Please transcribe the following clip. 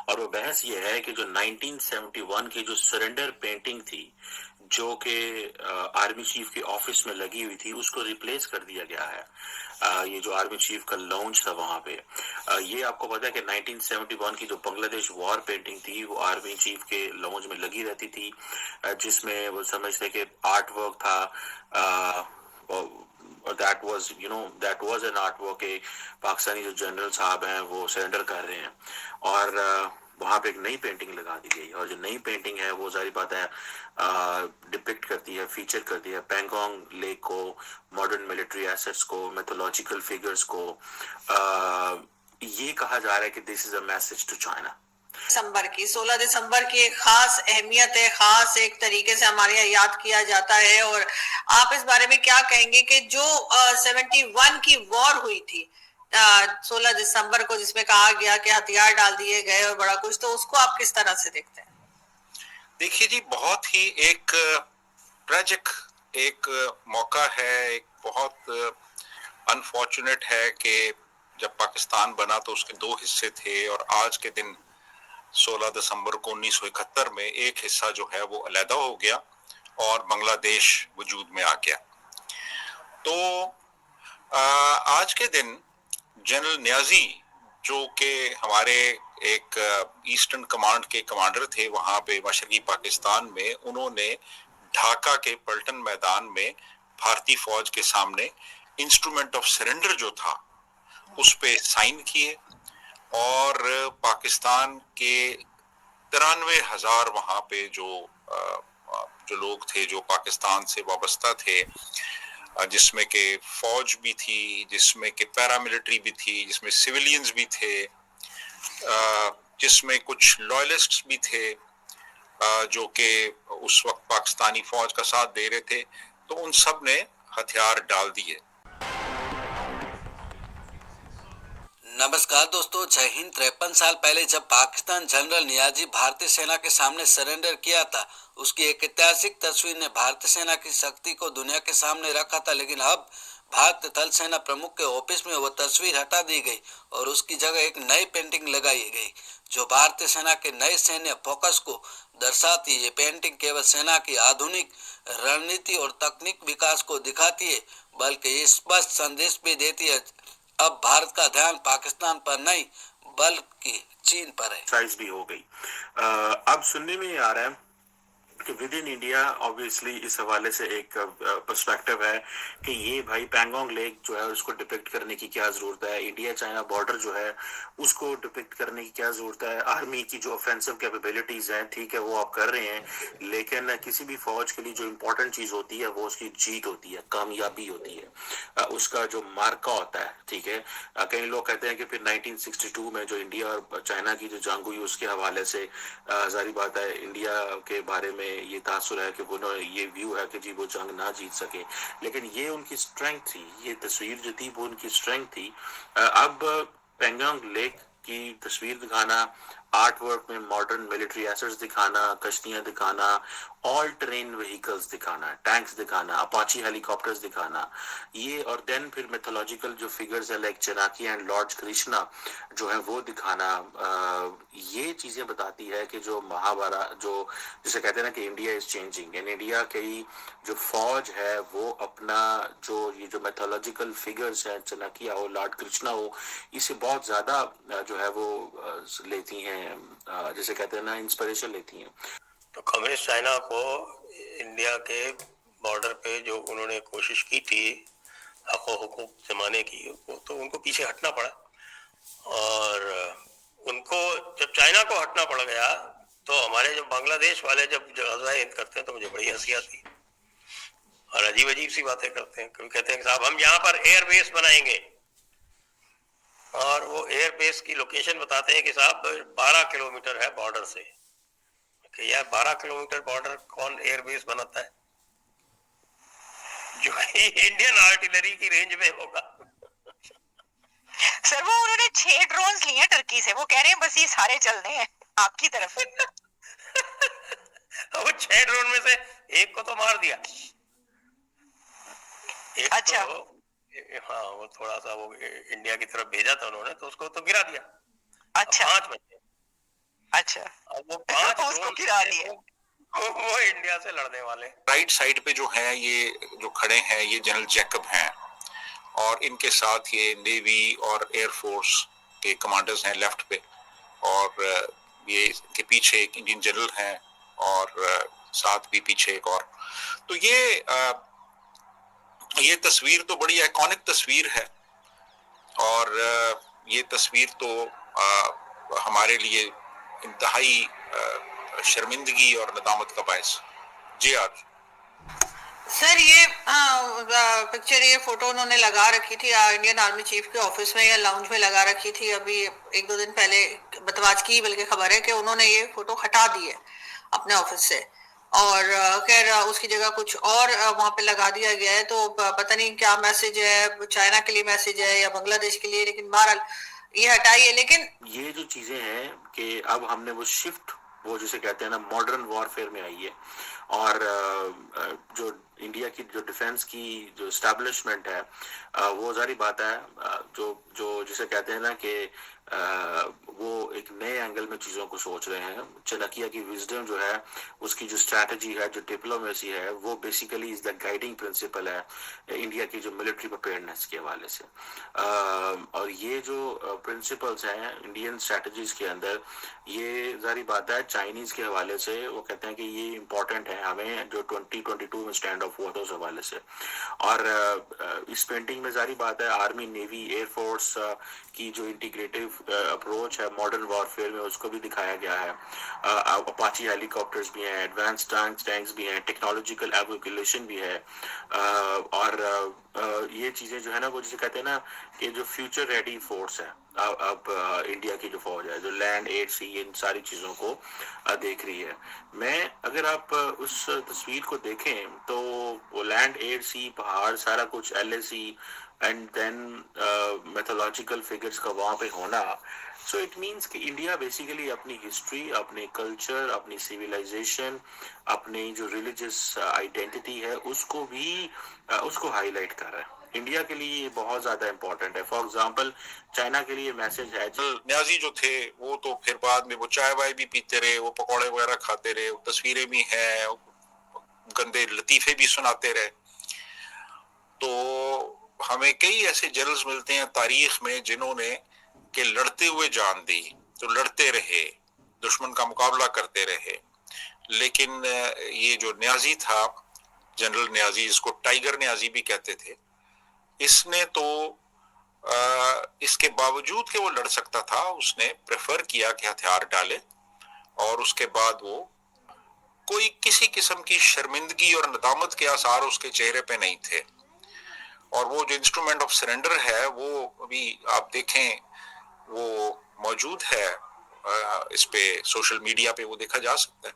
और वो बहस ये है कि जो 1971 की जो सरेंडर पेंटिंग थी, जो कि आर्मी चीफ के ऑफिस में लगी हुई थी, उसको रिप्लेस कर दिया गया है। ये जो आर्मी चीफ का लॉन्च था वहां पे, ये आपको पता है कि 1971 की जो बांग्लादेश वॉर पेंटिंग थी वो आर्मी चीफ के लॉन्च में लगी रहती थी, जिसमें वो समझते कि आर्ट वर्क था, और that was an art work के पाकिस्तानी जो जनरल साहब हैं वो सरेंडर कर रहे हैं, और वहां पे एक नई पेंटिंग लगा दी गई, और जो नई पेंटिंग है वो जारी बात है डिपिक्ट करती है, फीचर करती है पैंगोंग लेक को, मॉडर्न मिलिट्री एसेट्स को, मैथोलॉजिकल फिगर्स को। ये कहा जा रहा है कि this is a message to China. दिसंबर की 16 दिसंबर की एक खास अहमियत है, खास एक तरीके से हमारे यहाँ याद किया जाता है। और आप इस बारे में क्या कहेंगे कि जो 71 की वॉर हुई थी 16 दिसंबर को, जिसमें कहा गया कि हथियार डाल दिए गए और बड़ा कुछ, तो उसको आप किस तरह से देखते हैं? देखिए जी, बहुत ही एक ट्रेजिक एक मौका है, एक बहुत अनफॉर्चुनेट है कि जब पाकिस्तान बना तो उसके दो हिस्से थे, और आज के दिन 16 दिसंबर को 1971 में एक हिस्सा जो है वो अलहदा हो गया और बांग्लादेश वजूद में आ गया। तो आज के दिन जनरल नियाजी, जो कि हमारे एक ईस्टर्न कमांड के कमांडर थे वहां पे मशरकी पाकिस्तान में, उन्होंने ढाका के पलटन मैदान में भारतीय फौज के सामने इंस्ट्रूमेंट ऑफ सरेंडर जो था उस पे साइन किए, और पाकिस्तान के 93,000 वहां पे जो लोग थे जो पाकिस्तान से वाबस्ता थे, जिसमें के फौज भी थी, जिसमें के पैरामिलिट्री भी थी, जिसमें सिविलियंस भी थे, जिसमें कुछ लॉयलिस्ट्स भी थे जो कि उस वक्त पाकिस्तानी फौज का साथ दे रहे थे, तो उन सब ने हथियार डाल दिए। नमस्कार दोस्तों, जय हिंद। 53 साल पहले जब पाकिस्तान जनरल नियाजी भारतीय सेना के सामने सरेंडर किया था, उसकी एक ऐतिहासिक तस्वीर ने भारतीय सेना की शक्ति को दुनिया के सामने रखा था। लेकिन अब भारतीय थल सेना प्रमुख के ऑफिस में वो तस्वीर हटा दी गई और उसकी जगह एक नई पेंटिंग लगाई गई जो भारतीय सेना के नए सैन्य फोकस को दर्शाती है। ये पेंटिंग केवल सेना की आधुनिक रणनीति और तकनीक विकास को दिखाती है, बल्कि ये स्पष्ट संदेश भी देती है अब भारत का ध्यान पाकिस्तान पर नहीं बल्कि चीन पर है। साइज भी हो गई। अब सुनने में आ रहा है कि विद इन इंडिया ऑब्वियसली इस हवाले से एक पर्सपेक्टिव है कि ये भाई पैंगोंग लेक जो है उसको डिपिक्ट करने की क्या जरूरत है, इंडिया चाइना बॉर्डर जो है उसको डिपिक्ट करने की क्या जरूरत है, आर्मी की जो ऑफेंसिव कैपेबिलिटीज हैं, ठीक है वो आप कर रहे हैं, लेकिन किसी भी फौज के लिए जो इम्पोर्टेंट चीज होती है वो उसकी जीत होती है, कामयाबी होती है, उसका जो मार्का होता है, ठीक है। कई लोग कहते हैं कि फिर 1962 में जो इंडिया और चाइना की जो जंग हुई उसके हवाले से जारी बात है इंडिया के बारे में ये तासुर है कि वो ये व्यू है कि जी वो जंग ना जीत सके, लेकिन ये उनकी स्ट्रेंथ थी, ये तस्वीर जो थी वो उनकी स्ट्रेंथ थी। अब पेंगोंग लेक की तस्वीर दिखाना, आर्ट वर्क में मॉडर्न मिलिट्री एसेट्स दिखाना, कश्तियां दिखाना, ऑल टेरेन व्हीकल्स दिखाना, टैंक्स दिखाना, अपाची हेलीकॉप्टर्स दिखाना, ये और देन फिर मिथोलॉजिकल जो फिगर्स है लाइक चनाकी एंड लॉर्ड कृष्णा जो है वो दिखाना, ये चीजें बताती है कि जो महाभारत जो जिसे कहते हैं ना कि India is changing, in India की जो फौज है वो अपना जो ये जो मैथोलॉजिकल फिगर्स है, चनाकिया हो, लॉर्ड कृष्णा हो, इसे बहुत ज्यादा जो है वो लेती हैं, जैसे कहते हैं ना इंस्पिरेशन लेती हैं। तो कम्युनिस्ट चाइना को इंडिया के बॉर्डर पे जो उन्होंने कोशिश की थी हकूक जमाने की, वो तो उनको पीछे हटना पड़ा, और उनको जब चाइना को हटना पड़ गया तो हमारे जो बांग्लादेश वाले जब गज़वाए हिंद करते हैं तो मुझे बड़ी हंसी आती है और अजीब अजीब सी बातें करते हैं। क्योंकि कहते हैं कि साहब हम यहाँ पर एयरबेस बनाएंगे, और वो एयरबेस की लोकेशन बताते हैं कि साहब 12 किलोमीटर है बॉर्डर से। कि यार 12 किलोमीटर बॉर्डर कौन एयरबेस बनाता है जो इंडियन आर्टिलरी की रेंज में होगा। सर वो उन्होंने 6 ड्रोन्स लिए टर्की से, वो कह रहे हैं बस ये सारे चलने हैं आपकी तरफ। वो 6 ड्रोन में से एक को तो मार दिया, एक अच्छा। तो हाँ वो थोड़ा सा वो इंडिया की तरफ भेजा था उन्होंने, तो उसको तो गिरा दिया। अच्छा। 5 बचे, अच्छा। अब वो 5 उसको ड्रोन गिरा दिए। वो इंडिया से लड़ने वाले। राइट साइड पे जो है ये जो खड़े हैं ये जनरल जैकब हैं और इनके साथ ये नेवी और एयरफोर्स के कमांडर्स हैं लेफ्ट पे और ये इनके पीछे एक इंडियन जनरल हैं और साथ भी पीछे एक और। तो ये तस्वीर तो बड़ी आइकॉनिक तस्वीर है और ये तस्वीर तो हमारे लिए इंतहाई शर्मिंदगी और नदामत का बायस। जी आज सर ये पिक्चर, ये फोटो उन्होंने लगा रखी थी इंडियन आर्मी चीफ के ऑफिस में या लाउंज में लगा रखी थी। अभी 1-2 दिन पहले बतवाज की बल्कि खबर है कि उन्होंने ये फोटो हटा दी है अपने ऑफिस से और खैर उसकी जगह कुछ और वहां पे लगा दिया गया है। तो पता नहीं क्या मैसेज है, चाइना के लिए मैसेज है या बांग्लादेश के लिए, लेकिन बहरहाल ये हटाई है। लेकिन ये जो चीजें हैं कि अब हमने वो शिफ्ट, वो जिसे कहते हैं ना मॉडर्न वॉरफेयर में आई है और जो इंडिया की जो डिफेंस की जो एस्टैब्लिशमेंट है वो जारी बात है जो जो जिसे कहते हैं ना कि वो एक नए एंगल में चीजों को सोच रहे हैं। चाणक्य की विजडम जो है, उसकी जो स्ट्रैटेजी है, जो डिप्लोमेसी है, वो basically is the guiding principal है इंडिया की जो मिलिट्री प्रिपेयर्डनेस के हवाले से। और ये जो प्रिंसिपल्स हैं इंडियन स्ट्रैटेजीज के अंदर, ये जारी बात है चाइनीज के हवाले से वो कहते हैं कि ये इम्पोर्टेंट है हमें जो 2022 में स्टैंड ऑफ हुआ था उस हवाले से। और इस पेंटिंग में जारी बात है आर्मी, नेवी, एयरफोर्स की जो इंटीग्रेटिव अप्रोच है मॉडर्न वॉरफेयर में, उसको भी दिखाया गया है। अपाची हेलीकॉप्टर्स भी हैं, एडवांस टैंक्स भी हैं, टेक्नोलॉजिकल एवोक्यूलेशन भी है और ये चीजें जो है ना वो जिसे कहते हैं ना कि जो फ्यूचर रेडी फोर्स है अब इंडिया की जो फौज है जो लैंड, एयर, सी, इन सारी चीजों को देख रही है। मैं अगर आप उस तस्वीर को देखें तो वो लैंड, एयर, सी, पहाड़ सारा कुछ LAC and then mythological figures का वहां पे होना, सो इट मीन्स कि इंडिया बेसिकली अपनी हिस्ट्री, अपने कल्चर, अपनी सिविलाइजेशन, अपनी जो रिलीजियस आइडेंटिटी है उसको भी उसको हाईलाइट कर रहा है। इंडिया के लिए ये बहुत ज्यादा इंपॉर्टेंट है। फॉर एग्जांपल चाइना के लिए मैसेज है। न्याजी जो थे वो तो फिर बाद में वो चाय वाय भी पीते रहे, वो पकौड़े वगैरह खाते रहे, वो तस्वीरें भी हैं, गंदे लतीफे भी सुनाते रहे। तो हमें कई ऐसे जनरल्स मिलते हैं तारीख में जिन्होंने के लड़ते हुए जान दी, तो लड़ते रहे, दुश्मन का मुकाबला करते रहे। लेकिन ये जो न्याजी था, जनरल न्याजी, जिसको टाइगर न्याजी भी कहते थे, इसने तो इसके बावजूद कि वो लड़ सकता था, उसने प्रेफर किया कि हथियार डाले और उसके बाद वो कोई किसी किस्म की शर्मिंदगी और नदामत के आसार उसके चेहरे पे नहीं थे। और वो जो इंस्ट्रूमेंट ऑफ सरेंडर है वो अभी आप देखें वो मौजूद है, इस पे सोशल मीडिया पे वो देखा जा सकता है।